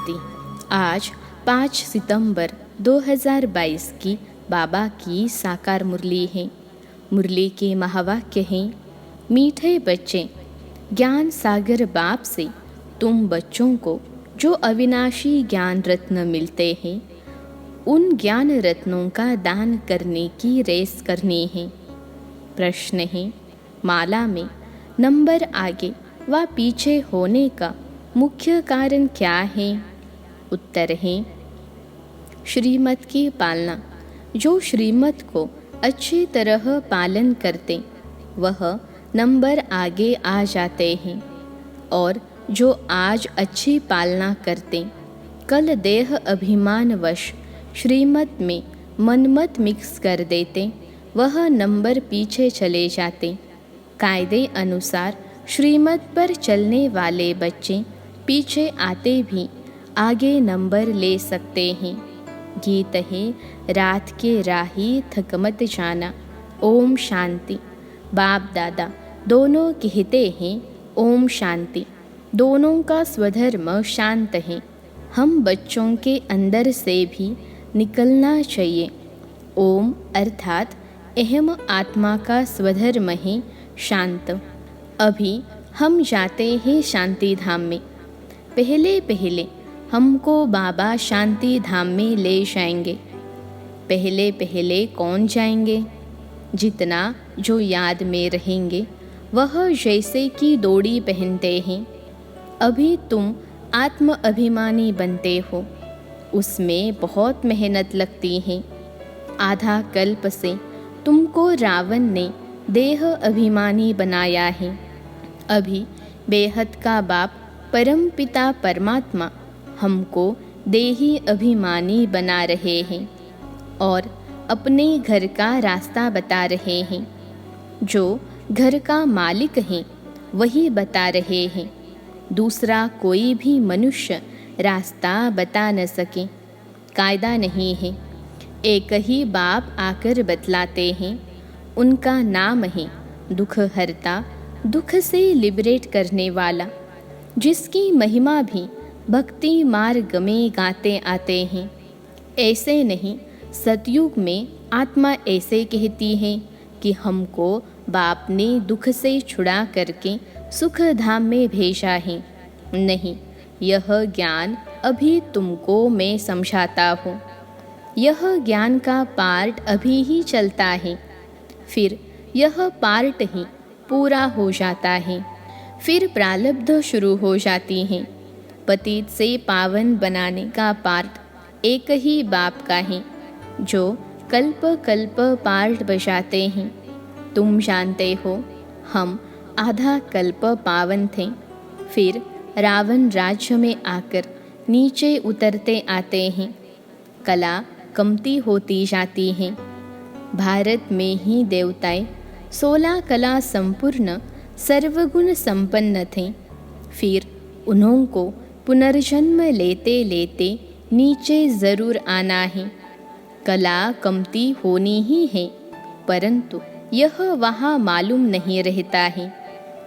शांति। आज 5 सितंबर 2022 की बाबा की साकार मुरली है। मुरली के महावाक्य हैं, मीठे बच्चे, ज्ञान सागर बाप से तुम बच्चों को जो अविनाशी ज्ञान रत्न मिलते हैं, उन ज्ञान रत्नों का दान करने की रेस करनी है। प्रश्न है, माला में नंबर आगे व पीछे होने का मुख्य कारण क्या है? उत्तर है, श्रीमत की पालना। जो श्रीमत को अच्छी तरह पालन करते वह नंबर आगे आ जाते हैं, और जो आज अच्छी पालना करते कल देह अभिमानवश श्रीमत में मनमत मिक्स कर देते वह नंबर पीछे चले जाते। कायदे अनुसार श्रीमत पर चलने वाले बच्चे पीछे आते भी आगे नंबर ले सकते हैं। गीत है, रात के राही थक मत जाना, ओम शांति। बाप दादा दोनों कहते हैं ओम शांति। दोनों का स्वधर्म शांत है। हम बच्चों के अंदर से भी निकलना चाहिए। ओम अर्थात अहम आत्मा का स्वधर्म है शांत। अभी हम जाते हैं शांति धाम में। पहले पहले हमको बाबा शांति धाम में ले जाएंगे। पहले पहले कौन जाएंगे? जितना जो याद में रहेंगे वह जैसे कि डोरी पहनते हैं। अभी तुम आत्म अभिमानी बनते हो, उसमें बहुत मेहनत लगती है। आधा कल्प से तुमको रावण ने देह अभिमानी बनाया है। अभी बेहद का बाप परम पिता परमात्मा हमको देही अभिमानी बना रहे हैं और अपने घर का रास्ता बता रहे हैं। जो घर का मालिक है वही बता रहे हैं। दूसरा कोई भी मनुष्य रास्ता बता न सके। कायदा नहीं है, एक ही बाप आकर बतलाते हैं। उनका नाम है दुख हरता, दुख से लिबरेट करने वाला, जिसकी महिमा भी भक्ति मार्ग में गाते आते हैं। ऐसे नहीं, सतयुग में आत्मा ऐसे कहती है कि हमको बाप ने दुख से छुड़ा करके सुख धाम में भेजा है। नहीं, यह ज्ञान अभी तुमको मैं समझाता हूँ। यह ज्ञान का पार्ट अभी ही चलता है, फिर यह पार्ट ही पूरा हो जाता है। फिर प्रारब्ध शुरू हो जाती हैं। पतित से पावन बनाने का पार्ट एक ही बाप का है, जो कल्प कल्प पार्ट बजाते हैं। तुम जानते हो, हम आधा कल्प पावन थे, फिर रावण राज्य में आकर नीचे उतरते आते हैं। कला कमती होती जाती है। भारत में ही देवताएं 16 कला संपूर्ण सर्वगुण संपन्न थे। फिर उन्हों को पुनर्जन्म लेते लेते नीचे ज़रूर आना है। कला कमती होनी ही है, परंतु यह वहाँ मालूम नहीं रहता है।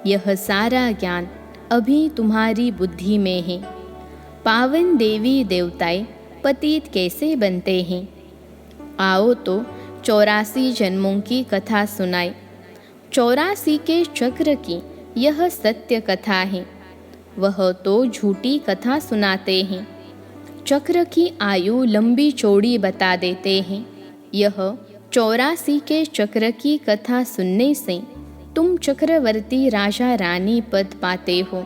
यह सारा ज्ञान अभी तुम्हारी बुद्धि में है। पावन देवी देवताएं पतित कैसे बनते हैं? आओ तो 84 जन्मों की कथा सुनाए। 84 के चक्र की यह सत्य कथा है। वह तो झूठी कथा सुनाते हैं। चक्र की आयु लंबी चौड़ी बता देते हैं। यह 84 के चक्र की कथा सुनने से तुम चक्रवर्ती राजा रानी पद पाते हो।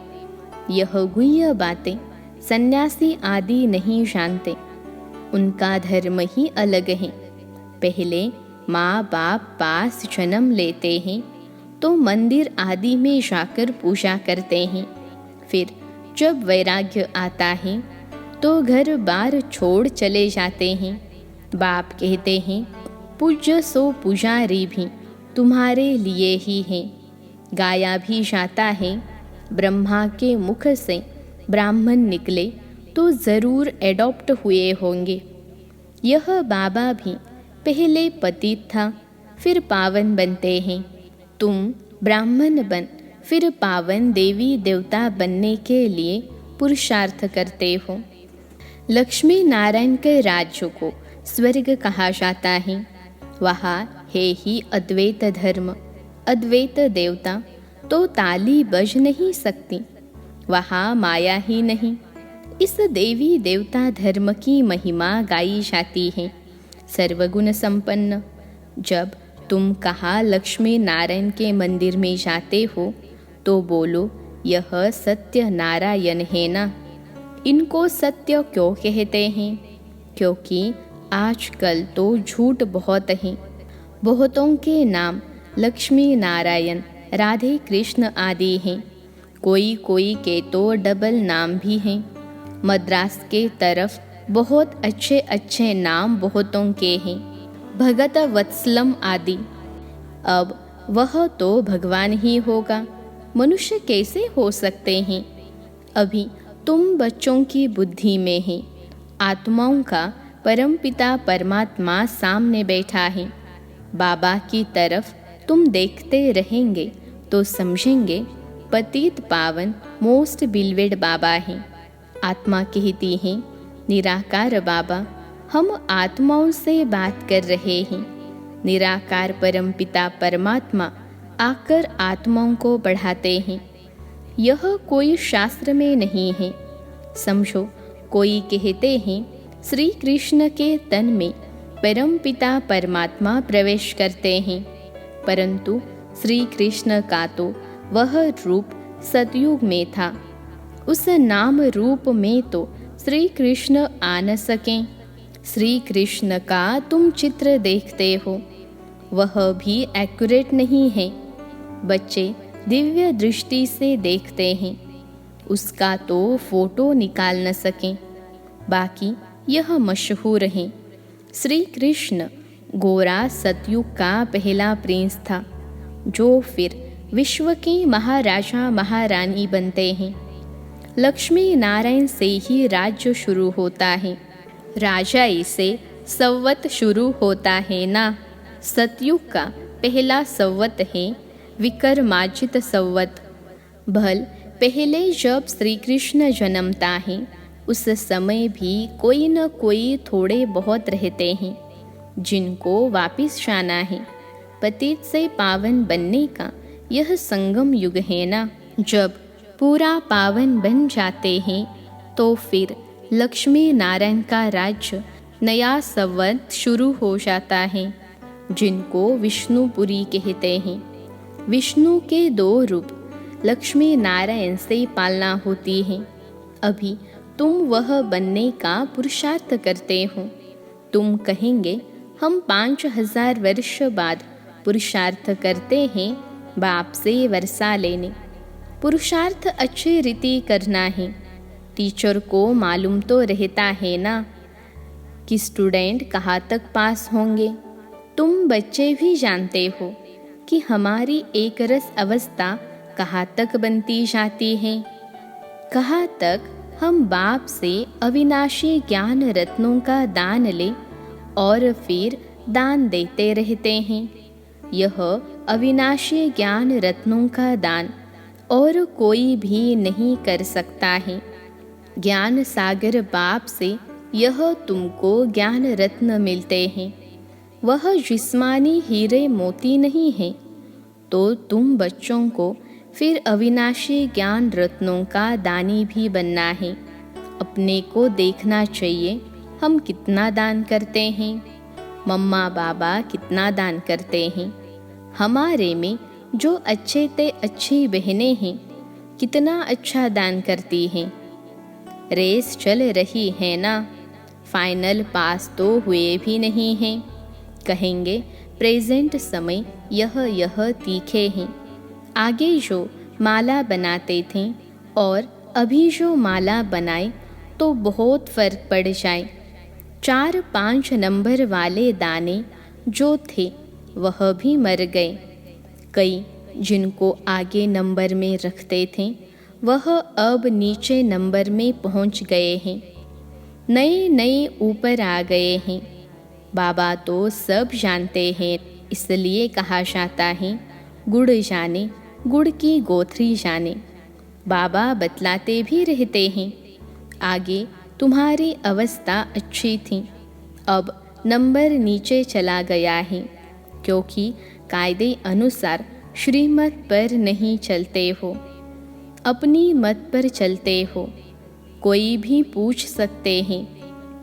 यह गुह्य बातें सन्यासी आदि नहीं जानते। उनका धर्म ही अलग है। पहले माँ बाप पास जन्म लेते हैं तो मंदिर आदि में जाकर पूजा करते हैं। फिर जब वैराग्य आता है तो घर बार छोड़ चले जाते हैं। बाप कहते हैं, पूज्य सो पुजारी भी तुम्हारे लिए ही है। गाया भी जाता है, ब्रह्मा के मुख से ब्राह्मण निकले तो ज़रूर एडॉप्ट हुए होंगे। यह बाबा भी पहले पतित था, फिर पावन बनते हैं। तुम ब्राह्मण बन फिर पावन देवी देवता बनने के लिए पुरुषार्थ करते हो। लक्ष्मी नारायण के राज्य को स्वर्ग कहा जाता है। वहाँ है ही अद्वैत धर्म, अद्वैत देवता, तो ताली बज नहीं सकती। वहाँ माया ही नहीं। इस देवी देवता धर्म की महिमा गाई जाती है, सर्वगुण संपन्न। जब तुम कहाँ लक्ष्मी नारायण के मंदिर में जाते हो तो बोलो, यह सत्य नारायण है ना। इनको सत्य क्यों कहते हैं? क्योंकि आजकल तो झूठ बहुत है। बहुतों के नाम लक्ष्मी नारायण, राधे कृष्ण आदि हैं। कोई कोई के तो डबल नाम भी हैं। मद्रास के तरफ बहुत अच्छे अच्छे नाम बहुतों के हैं, भगत वत्सलम आदि। अब वह तो भगवान ही होगा, मनुष्य कैसे हो सकते हैं? अभी तुम बच्चों की बुद्धि में है। आत्माओं का परमपिता परमात्मा सामने बैठा है। बाबा की तरफ तुम देखते रहेंगे तो समझेंगे पतित पावन मोस्ट बिलवेड बाबा हैं। आत्मा कहती है, निराकार बाबा, हम आत्माओं से बात कर रहे हैं। निराकार परमपिता परमात्मा आकर आत्माओं को बढ़ाते हैं। यह कोई शास्त्र में नहीं है। समझो, कोई कहते हैं श्री कृष्ण के तन में परमपिता परमात्मा प्रवेश करते हैं, परंतु श्री कृष्ण का तो वह रूप सतयुग में था। उस नाम रूप में तो श्री कृष्ण आ न सकें। श्री कृष्ण का तुम चित्र देखते हो, वह भी एक्यूरेट नहीं है। बच्चे दिव्य दृष्टि से देखते हैं, उसका तो फोटो निकाल न सकें। बाकी यह मशहूर है, श्री कृष्ण गोरा सतयुग का पहला प्रिंस था, जो फिर विश्व के महाराजा महारानी बनते हैं। लक्ष्मी नारायण से ही राज्य शुरू होता है। राजाई से संवत शुरू होता है ना। सतयुग का पहला संवत है विक्रमाजित संवत। भल पहले जब श्री कृष्ण जन्मता है, उस समय भी कोई न कोई थोड़े बहुत रहते हैं जिनको वापिस जाना है। पतित से पावन बनने का यह संगम युग है ना। जब पूरा पावन बन जाते हैं तो फिर लक्ष्मी नारायण का राज्य नया संवत शुरू हो जाता है, जिनको विष्णुपुरी कहते हैं। विष्णु के 2 रूप लक्ष्मी नारायण से पालना होती है। अभी तुम वह बनने का पुरुषार्थ करते हो। तुम कहेंगे हम 5000 वर्ष बाद पुरुषार्थ करते हैं बाप से वर्षा लेने। पुरुषार्थ अच्छी रीति करना है। टीचर को मालूम तो रहता है ना कि स्टूडेंट कहाँ तक पास होंगे। तुम बच्चे भी जानते हो कि हमारी एक रस अवस्था कहाँ तक बनती जाती है, कहाँ तक हम बाप से अविनाशी ज्ञान रत्नों का दान ले और फिर दान देते रहते हैं। यह अविनाशी ज्ञान रत्नों का दान और कोई भी नहीं कर सकता है। ज्ञान सागर बाप से यह तुमको ज्ञान रत्न मिलते हैं। वह जिस्मानी हीरे मोती नहीं है। तो तुम बच्चों को फिर अविनाशी ज्ञान रत्नों का दानी भी बनना है। अपने को देखना चाहिए हम कितना दान करते हैं, मम्मा बाबा कितना दान करते हैं। हमारे में जो अच्छे ते अच्छी बहनें हैं, कितना अच्छा दान करती हैं। रेस चल रही है ना, फाइनल पास तो हुए भी नहीं हैं। कहेंगे प्रेजेंट समय यह तीखे हैं। आगे जो माला बनाते थे और अभी जो माला बनाए तो बहुत फर्क पड़ जाए। 4-5 नंबर वाले दाने जो थे वह भी मर गए। कई जिनको आगे नंबर में रखते थे वह अब नीचे नंबर में पहुंच गए हैं। नए नए ऊपर आ गए हैं। बाबा तो सब जानते हैं, इसलिए कहा जाता है गुड़ जाने गुड़ की गोथरी जाने। बाबा बतलाते भी रहते हैं। आगे तुम्हारी अवस्था अच्छी थी, अब नंबर नीचे चला गया है, क्योंकि कायदे अनुसार श्रीमत पर नहीं चलते हो, अपनी मत पर चलते हो। कोई भी पूछ सकते हैं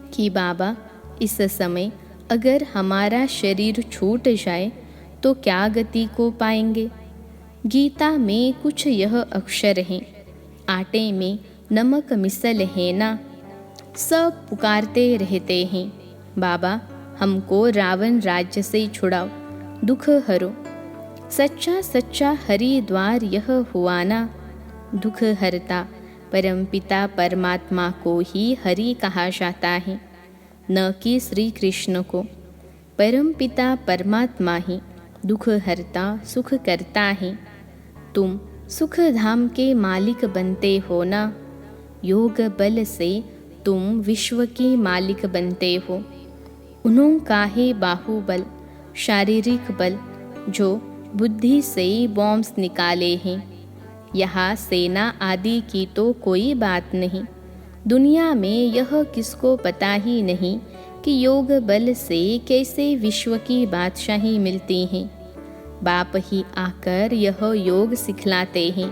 कि बाबा, इस समय अगर हमारा शरीर छूट जाए तो क्या गति को पाएंगे? गीता में कुछ यह अक्षर हैं, आटे में नमक मिसल है ना। सब पुकारते रहते हैं, बाबा हमको रावण राज्य से छुड़ाओ, दुख हरो। सच्चा सच्चा हरिद्वार यह हुआ ना, दुख हरता परमपिता परमात्मा को ही हरि कहा जाता है, न कि श्री कृष्ण को। परमपिता परमात्मा ही दुख हरता सुख करता है। तुम सुख धाम के मालिक बनते हो ना, योग बल से तुम विश्व के मालिक बनते हो। उन्हों का है बाहुबल, शारीरिक बल, जो बुद्धि से बॉम्ब्स निकाले हैं। यहाँ सेना आदि की तो कोई बात नहीं। दुनिया में यह किसको पता ही नहीं कि योग बल से कैसे विश्व की बादशाही मिलती है। बाप ही आकर यह योग सिखलाते हैं।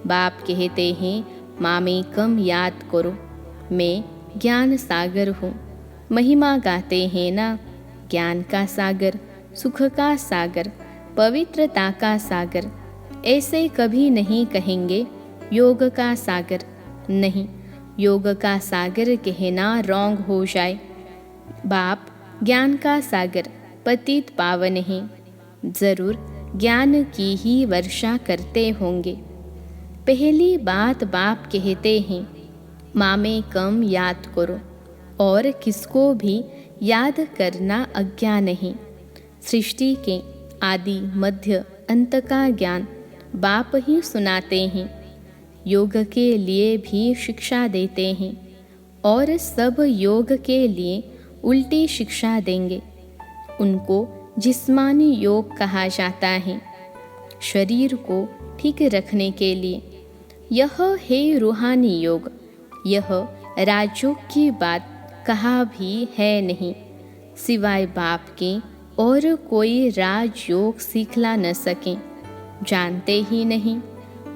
बाप कहते हैं, मामेकम याद करो, मैं ज्ञान सागर हूँ। महिमा गाते हैं ना, ज्ञान का सागर, सुख का सागर, पवित्रता का सागर। ऐसे कभी नहीं कहेंगे योग का सागर। नहीं, योग का सागर कहना रॉन्ग हो जाए। बाप ज्ञान का सागर, पतित पावन है, जरूर ज्ञान की ही वर्षा करते होंगे। पहली बात बाप कहते हैं, मामे कम याद करो, और किसको भी याद करना अज्ञा नहीं। सृष्टि के आदि मध्य अंत का ज्ञान बाप ही सुनाते हैं। योग के लिए भी शिक्षा देते हैं, और सब योग के लिए उल्टी शिक्षा देंगे। उनको जिस्मानी योग कहा जाता है, शरीर को ठीक रखने के लिए। यह है रूहानी योग। यह राजयोग की बात कहा भी है नहीं, सिवाय बाप के और कोई राजयोग सिखला न सके। जानते ही नहीं।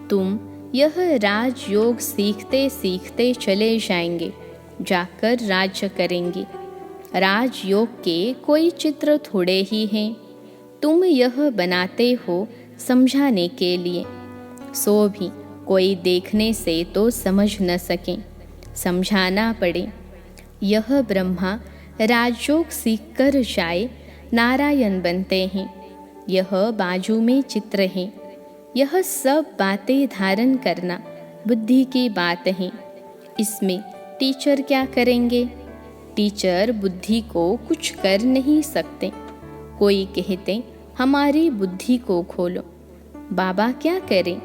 तुम यह राजयोग सीखते सीखते चले जाएंगे, जाकर राज्य करेंगे। राजयोग के कोई चित्र थोड़े ही हैं, तुम यह बनाते हो समझाने के लिए। सो भी कोई देखने से तो समझ न सके, समझाना पड़े। यह ब्रह्मा राजयोग सीखकर जाए, नारायण बनते हैं। यह बाजू में चित्र है। यह सब बातें धारण करना बुद्धि की बात है। इसमें टीचर क्या करेंगे? टीचर बुद्धि को कुछ कर नहीं सकते। कोई कहते हमारी बुद्धि को खोलो। बाबा क्या करें?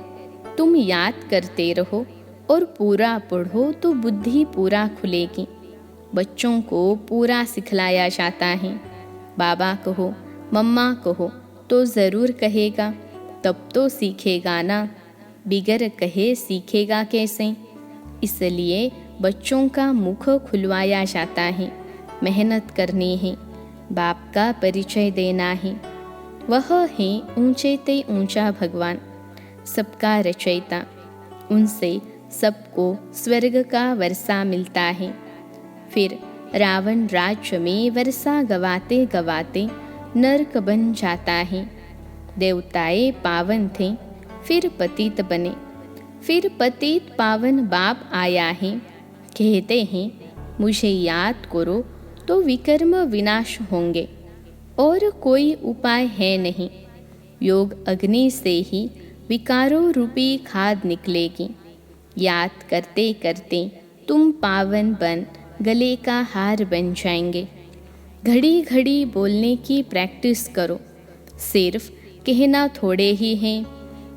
तुम याद करते रहो और पूरा पढ़ो तो बुद्धि पूरा खुलेगी। बच्चों को पूरा सिखलाया जाता है। बाबा कहो, मम्मा कहो तो ज़रूर कहेगा, तब तो सीखेगा ना। बिगर कहे सीखेगा कैसे? इसलिए बच्चों का मुख खुलवाया जाता है। मेहनत करनी है, बाप का परिचय देना है। वह है ऊंचे ते ऊंचा भगवान, सबका रचयिता। उनसे सबको स्वर्ग का वर्षा मिलता है। फिर रावण राज्य में वर्षा गवाते गवाते नरक बन जाता है। देवताएं पावन थे, फिर पतित बने। फिर पतित पावन बाप आया है। कहते हैं मुझे याद करो तो विकर्म विनाश होंगे, और कोई उपाय है नहीं। योग अग्नि से ही विकारों रूपी खाद निकलेगी। याद करते करते तुम पावन बन गले का हार बन जाएंगे। घड़ी घड़ी बोलने की प्रैक्टिस करो, सिर्फ कहना थोड़े ही हैं।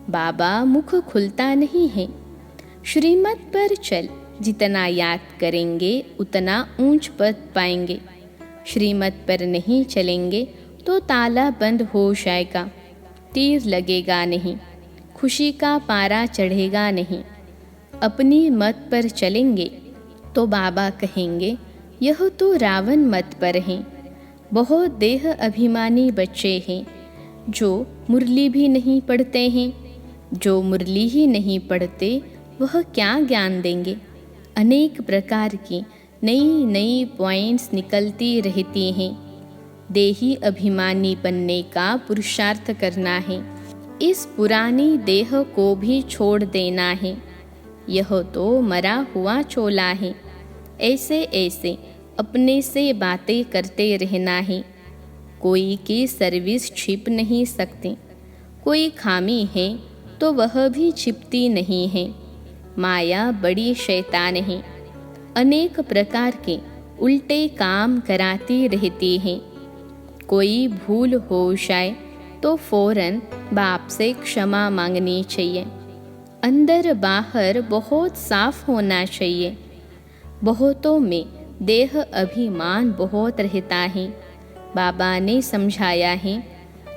बाबा मुख खुलता नहीं है। श्रीमत पर चल, जितना याद करेंगे उतना ऊंच पद पाएंगे। श्रीमत पर नहीं चलेंगे तो ताला बंद हो जाएगा, तीर लगेगा नहीं, खुशी का पारा चढ़ेगा नहीं। अपनी मत पर चलेंगे तो बाबा कहेंगे, यह तो रावण मत पर हैं। बहुत देह अभिमानी बच्चे हैं जो मुरली भी नहीं पढ़ते हैं। जो मुरली ही नहीं पढ़ते वह क्या ज्ञान देंगे। अनेक प्रकार की नई नई पॉइंट्स निकलती रहती हैं। देही अभिमानी बनने का पुरुषार्थ करना है। इस पुरानी देह को भी छोड़ देना है। यह तो मरा हुआ चोला है। ऐसे ऐसे अपने से बातें करते रहना है। कोई की सर्विस छिप नहीं सकती। कोई खामी है तो वह भी छिपती नहीं है। माया बड़ी शैतान है। अनेक प्रकार के उल्टे काम कराती रहती है। कोई भूल हो जाए तो फौरन बाप से क्षमा मांगनी चाहिए। अंदर बाहर बहुत साफ होना चाहिए। बहुतों में देह अभिमान बहुत रहता है। बाबा ने समझाया है,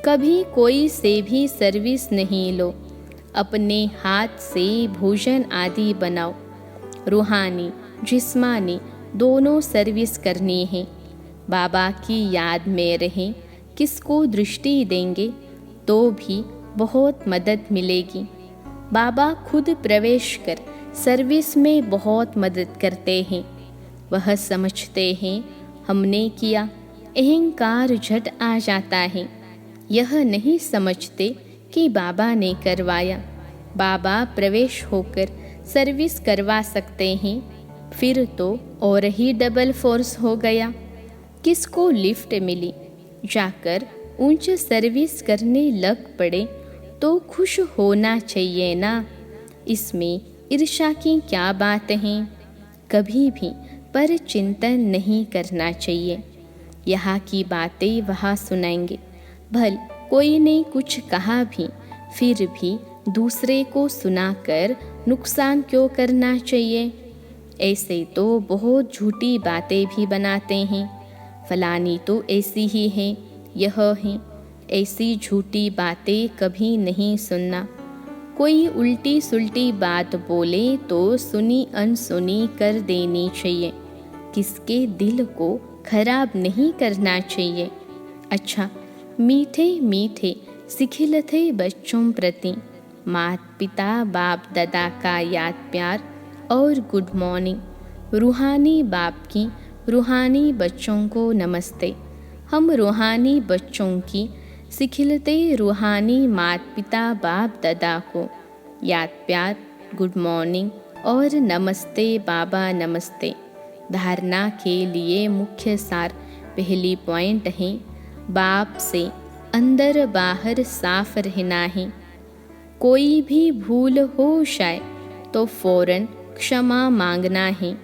कभी कोई से भी सर्विस नहीं लो। अपने हाथ से भोजन आदि बनाओ। रूहानी जिस्मानी दोनों सर्विस करनी है। बाबा की याद में रहें। किसको दृष्टि देंगे तो भी बहुत मदद मिलेगी। बाबा खुद प्रवेश कर सर्विस में बहुत मदद करते हैं। वह समझते हैं हमने किया, अहंकार झट आ जाता है। यह नहीं समझते कि बाबा ने करवाया। बाबा प्रवेश होकर सर्विस करवा सकते हैं, फिर तो और ही डबल फोर्स हो गया। किसको लिफ्ट मिली, जाकर ऊंच सर्विस करने लग पड़े तो खुश होना चाहिए ना। इसमें ईर्ष्या की क्या बात है। कभी भी पर चिंतन नहीं करना चाहिए। यहाँ की बातें वहाँ सुनाएंगे। भल कोई ने कुछ कहा भी, फिर भी दूसरे को सुनाकर नुकसान क्यों करना चाहिए। ऐसे तो बहुत झूठी बातें भी बनाते हैं। फलानी तो ऐसी ही है, यह है। ऐसी झूठी बातें कभी नहीं सुनना। कोई उल्टी सुल्टी बात बोले तो सुनी अनसुनी कर देनी चाहिए। किसके दिल को खराब नहीं करना चाहिए। अच्छा, मीठे मीठे सिखिलते बच्चों प्रति माता पिता बाप दादा का याद प्यार और गुड मॉर्निंग। रूहानी बाप की रूहानी बच्चों को नमस्ते। हम रूहानी बच्चों की सिखिलते रूहानी माता पिता बाप दादा को याद प्यार, गुड मॉर्निंग और नमस्ते बाबा नमस्ते। धारणा के लिए मुख्य सार पहली पॉइंट है, बाप से अंदर बाहर साफ रहना है। कोई भी भूल हो जाए तो फौरन क्षमा मांगना है।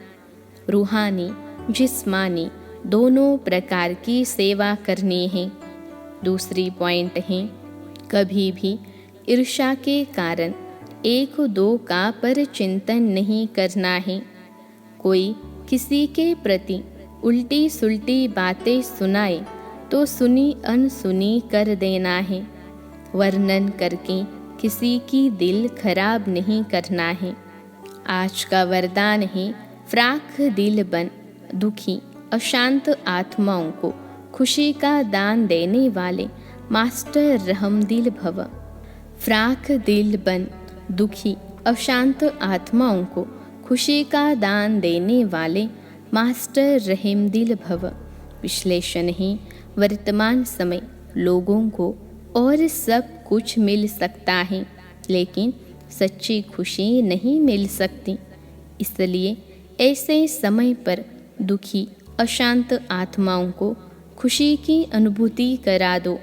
रूहानी जिस्मानी दोनों प्रकार की सेवा करनी है। दूसरी पॉइंट है, कभी भी ईर्ष्या के कारण एक दो का पर चिंतन नहीं करना है। कोई किसी के प्रति उल्टी सुल्टी बातें सुनाए तो सुनी अनसुनी कर देना है। वर्णन करके किसी की दिल खराब नहीं करना है। आज का वरदान है, फ्राख दिल बन दुखी अशांत आत्माओं को खुशी का दान देने वाले मास्टर रहमदिल भव। फ्राख दिल बन दुखी अशांत आत्माओं को खुशी का दान देने वाले मास्टर रहमदिल भव। विश्लेषण है, वर्तमान समय लोगों को और सब कुछ मिल सकता है, लेकिन सच्ची खुशी नहीं मिल सकती। इसलिए ऐसे समय पर दुखी अशांत आत्माओं को खुशी की अनुभूति करा दो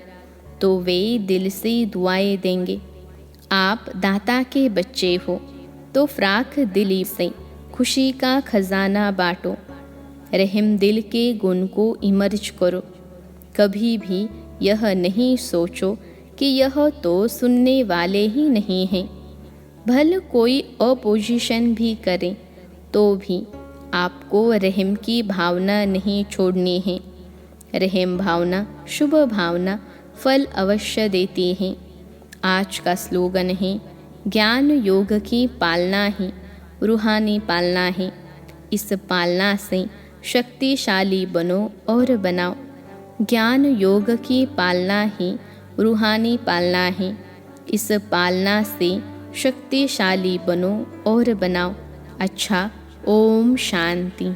तो वे दिल से दुआएं देंगे। आप दाता के बच्चे हो तो फ्राख दिली से खुशी का खजाना बांटो। रहम दिल के गुण को इमर्ज करो। कभी भी यह नहीं सोचो कि यह तो सुनने वाले ही नहीं हैं। भल कोई अपोजिशन भी करे तो भी आपको रहम की भावना नहीं छोड़नी है। रहम भावना, शुभ भावना फल अवश्य देती है। आज का स्लोगन है, ज्ञान योग की पालना ही रूहानी पालना है। इस पालना से शक्तिशाली बनो और बनाओ। ज्ञान योग की पालना ही रूहानी पालना है। इस पालना से शक्तिशाली बनो और बनाओ। अच्छा, ओम शांति।